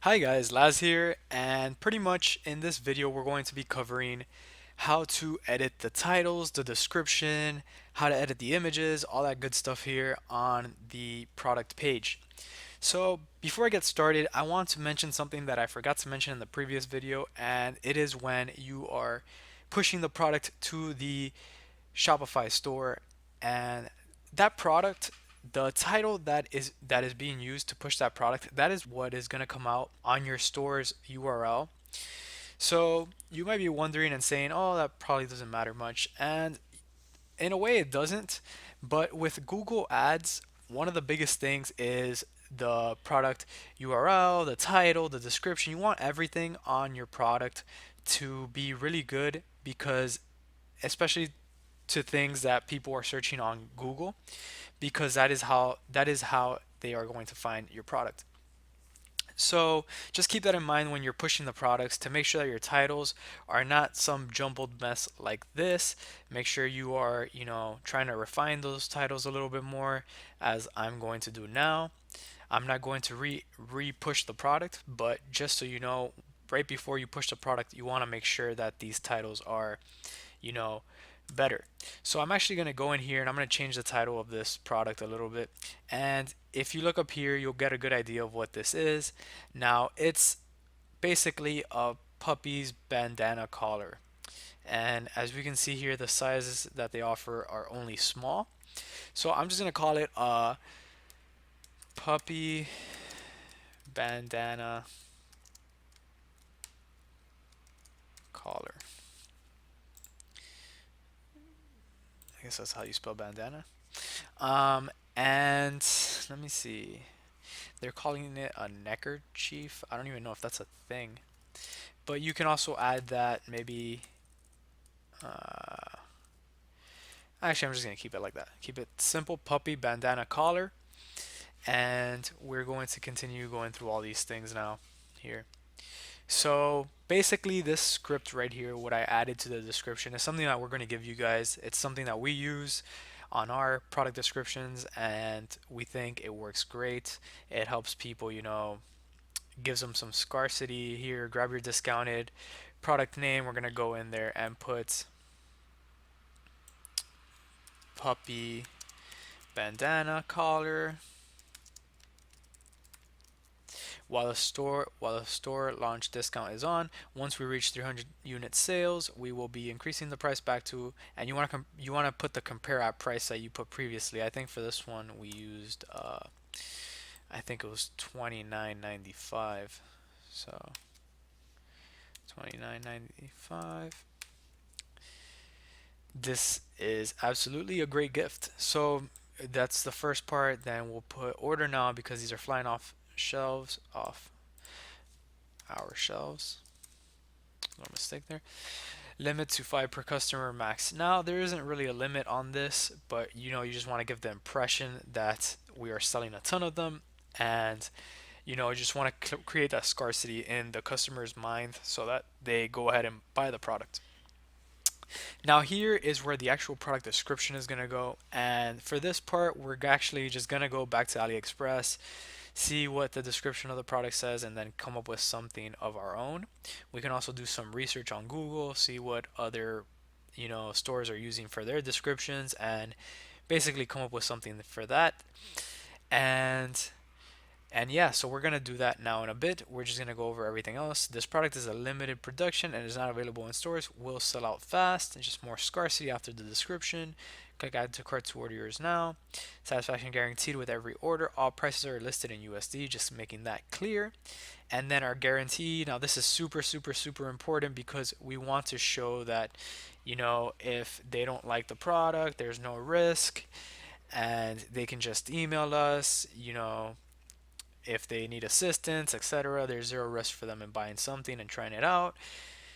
Hi guys, Laz here, and pretty much in this video we're going to be covering how to edit the titles, the description, how to edit the images, all that good stuff here on the product page. So before I get started, I want to mention something that I forgot to mention in the previous video, and it is when you are pushing the product to the Shopify store and that product, the title that is being used to push that product, that is what is going to come out on your store's URL. So you might be wondering and saying, oh, that probably doesn't matter much. And in a way it doesn't, but with Google Ads, one of the biggest things is the product URL, the title, the description. You want everything on your product to be really good because especially to things that people are searching on Google, because that is how they are going to find your product. So just keep that in mind when you're pushing the products to make sure that your titles are not some jumbled mess like this. Make sure you are, trying to refine those titles a little bit more as I'm going to do now. I'm not going to re-push the product, but just so you know, right before you push the product, you want to make sure that these titles are, you know, better. So I'm actually going to go in here and I'm going to change the title of this product a little bit. And if you look up here, you'll get a good idea of what this is. Now, it's basically a puppy's bandana collar. And as we can see here, the sizes that they offer are only small. So I'm just going to call it a puppy bandana collar. I guess that's how you spell bandana. Um, and let me see. They're calling it a neckerchief. I don't even know if that's a thing. But you can also add that maybe. Uh, Actually, I'm just going to keep it like that. Keep it simple puppy bandana collar. And we're going to continue going through all these things now here. So basically, this script right here, what I added to the description, is something that we're going to give you guys. It's something that we use on our product descriptions, and we think it works great. It helps people, gives them some scarcity here. Grab your discounted product name. We're gonna go in there and put puppy bandana collar while the store launch discount is on. Once we reach 300 unit sales, we will be increasing the price back to, and you want to put the compare at price that you put previously. I think for this one we used I think it was 29.95. So 29.95. This is absolutely a great gift. So that's the first part. Then we'll put order now because these are flying off our shelves. No mistake there. Limit to 5 per customer max. Now there isn't really a limit on this, but you just want to give the impression that we are selling a ton of them, and you just want to create that scarcity in the customer's mind so that they go ahead and buy the product. Now here is where the actual product description is going to go, and for this part we're actually just going to go back to AliExpress, see what the description of the product says, and then come up with something of our own. We can also do some research on Google, see what other stores are using for their descriptions, and basically come up with something for that. And yeah, so we're going to do that now in a bit. We're just going to go over everything else. This product is a limited production and is not available in stores. Will sell out fast and just more scarcity after the description. Click add to cart to order yours now. Satisfaction guaranteed with every order. All prices are listed in USD, just making that clear. And then our guarantee. Now this is super, super, super important because we want to show that, if they don't like the product, there's no risk and they can just email us, if they need assistance, etc. There's zero risk for them in buying something and trying it out.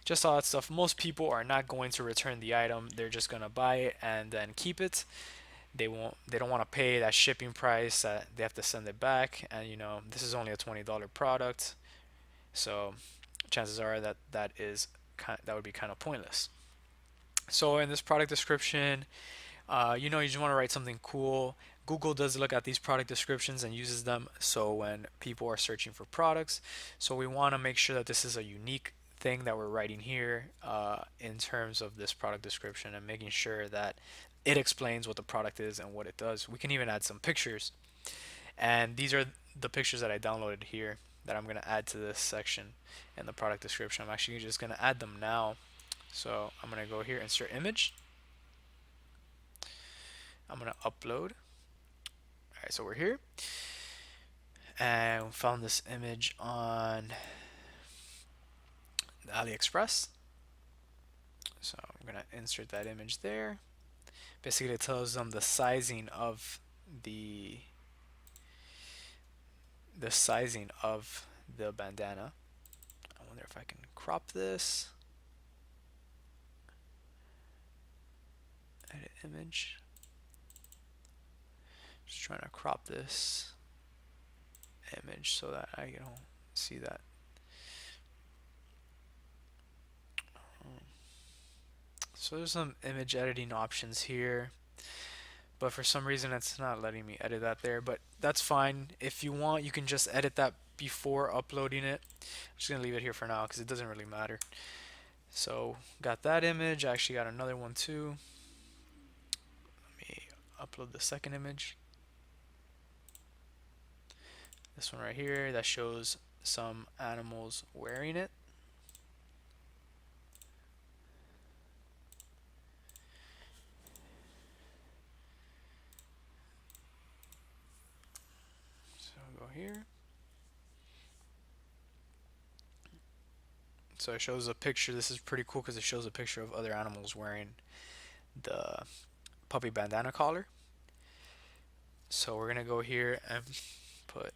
Just all that stuff. Most people are not going to return the item. They're just gonna buy it and then keep it. They don't want to pay that shipping price that they have to send it back. And this is only a $20 product, so chances are that that would be kind of pointless. So in this product description, you just want to write something cool. Google does look at these product descriptions and uses them so when people are searching for products. So we want to make sure that this is a unique thing that we're writing here in terms of this product description and making sure that it explains what the product is and what it does. We can even add some pictures. And these are the pictures that I downloaded here that I'm going to add to this section in the product description. I'm actually just going to add them now. So I'm going to go here, insert image. I'm going to upload. All right, so we're here. And we found this image on AliExpress. So I'm going to insert that image there. Basically, it tells them the sizing of the sizing of the bandana. I wonder if I can crop this. Edit image. Just trying to crop this image so that I don't see that. So there's some image editing options here, but for some reason it's not letting me edit that there, but that's fine. If you want, you can just edit that before uploading it. I'm just gonna leave it here for now because it doesn't really matter. So got that image. I actually got another one too. Let me upload the second image. This one right here that shows some animals wearing it. So I'll go here. So it shows a picture. This is pretty cool because it shows a picture of other animals wearing the puppy bandana collar. So we're gonna go here and put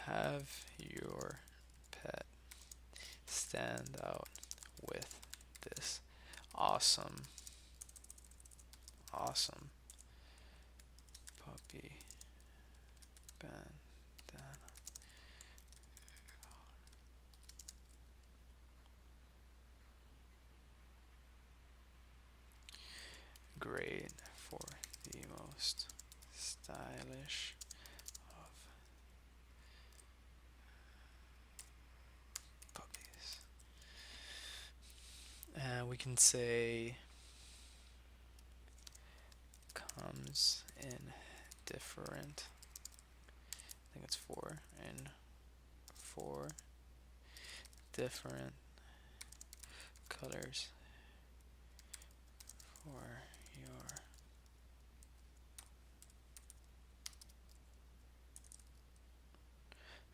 have your pet stand out with this awesome puppy bandana. Great for the most stylish of puppies. And we can say comes in different, I think it's four, in four different colors for your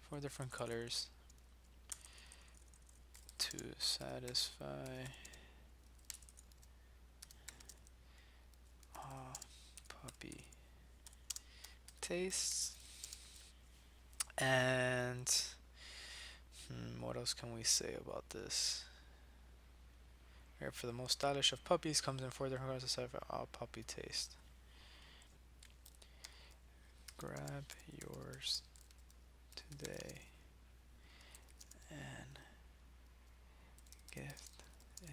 four different colors to satisfy puppy tastes. And what else can we say about this? Here, for the most stylish of puppies, comes in four different colors to satisfy all puppy taste. Grab yours today and gift it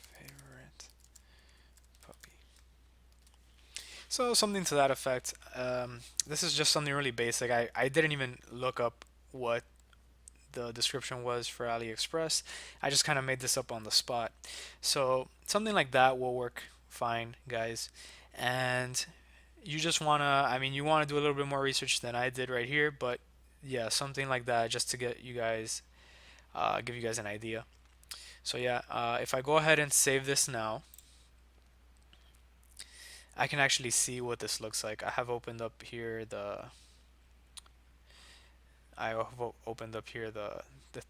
favorite puppy. So something to that effect. This is just something really basic. I didn't even look up what the description was for AliExpress. I just kind of made this up on the spot. So something like that will work fine, guys. And you just wanna, I mean, you wanna do a little bit more research than I did right here, but yeah, something like that just to get you guys, give you guys an idea. So yeah, if I go ahead and save this now, I can actually see what this looks like. I have opened up here the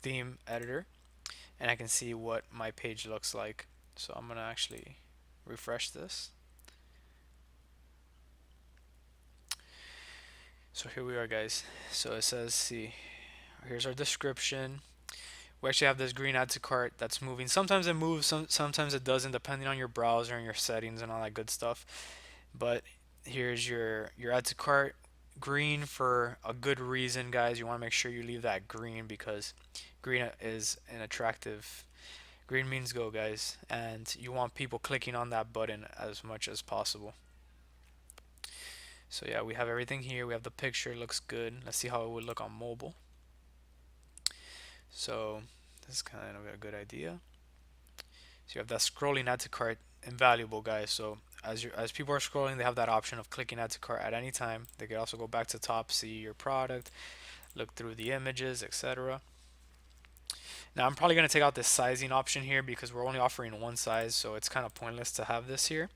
theme editor, and I can see what my page looks like. So I'm gonna actually refresh this. So here we are, guys. So it says, see, here's our description. We actually have this green add to cart that's moving. Sometimes it moves, sometimes it doesn't, depending on your browser and your settings and all that good stuff. But here's your add to cart, green for a good reason, guys. You want to make sure you leave that green because green is an attractive Green means go, guys, and you want people clicking on that button as much as possible. So yeah, we have everything here. We have the picture, looks good. Let's see how it would look on mobile. So this is kind of a good idea. So you have that scrolling add to cart, invaluable, guys. So as people are scrolling, they have that option of clicking add to cart at any time. They can also go back to top, see your product, look through the images, etc. Now I'm probably going to take out this sizing option here because we're only offering one size, so it's kind of pointless to have this here.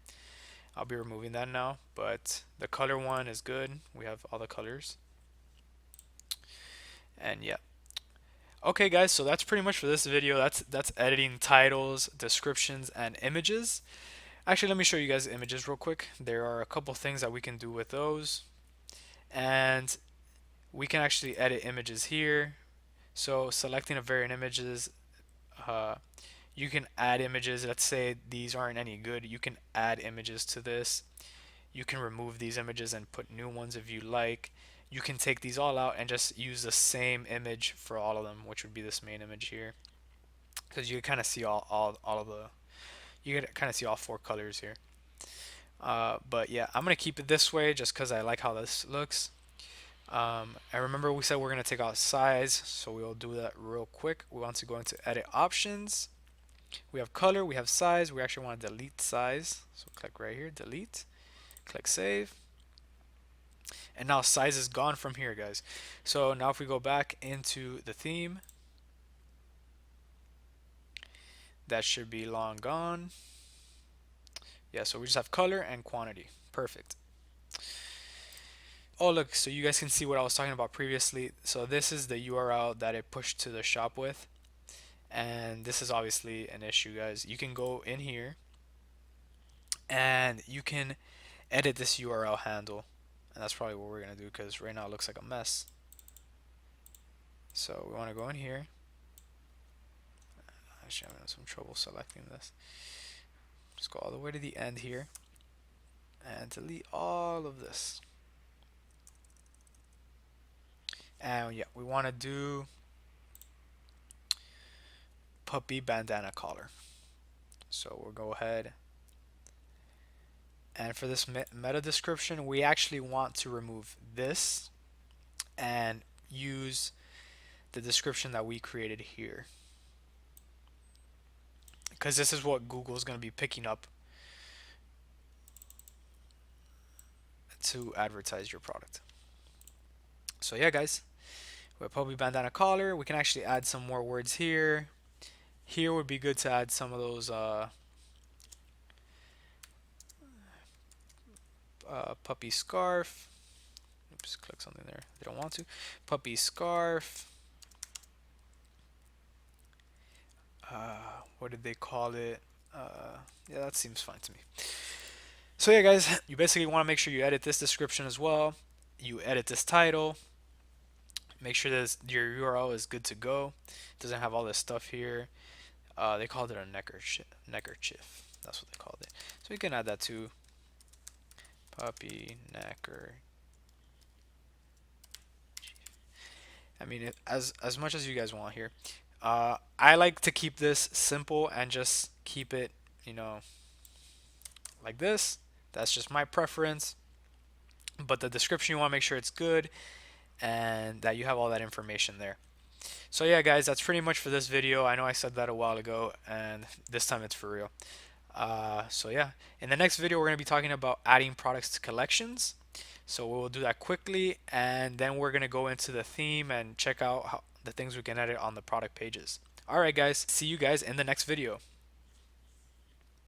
I'll be removing that now, but the color one is good. We have all the colors. And yeah. Okay guys, so that's pretty much for this video. That's editing titles, descriptions, and images. Actually, let me show you guys the images real quick. There are a couple things that we can do with those. And we can actually edit images here. So selecting a variant images, uh, you can add images. Let's say these aren't any good. You can add images to this. You can remove these images and put new ones if you like. You can take these all out and just use the same image for all of them, which would be this main image here. Because you can kind of see all of the, you can kind of see all four colors here. But yeah, I'm going to keep it this way just because I like how this looks. And remember we said we're going to take out size, so we'll do that real quick. We want to go into edit options. We have color, we have size. We actually want to delete size. So click right here, delete, click save. And now size is gone from here, guys. So now if we go back into the theme, that should be long gone. Yeah, so we just have color and quantity. Perfect. Oh look, so you guys can see what I was talking about previously. So this is the URL that it pushed to the shop with. And this is obviously an issue, guys. You can go in here and you can edit this URL handle. And that's probably what we're going to do because right now it looks like a mess. So we want to go in here. Actually, I'm having some trouble selecting this. Just go all the way to the end here and delete all of this. And yeah, we want to do puppy bandana collar. So we'll go ahead, and for this meta description, we actually want to remove this and use the description that we created here, because this is what Google is going to be picking up to advertise your product. So yeah, guys, we have puppy bandana collar. We can actually add some more words here. Here would be good to add some of those puppy scarf. Oops, click something there. I don't want to. Puppy scarf. What did they call it? Yeah, that seems fine to me. So yeah, guys, you basically want to make sure you edit this description as well. You edit this title. Make sure that your URL is good to go. It doesn't have all this stuff here. They called it a neckerchief. That's what they called it. So you can add that to puppy necker. I mean, as much as you guys want here. I like to keep this simple and just keep it, like this. That's just my preference. But the description, you want to make sure it's good and that you have all that information there. So yeah, guys, that's pretty much for this video. I know I said that a while ago, and this time it's for real. So yeah, in the next video, we're going to be talking about adding products to collections. So we'll do that quickly, and then we're going to go into the theme and check out the things we can edit on the product pages. All right, guys, see you guys in the next video.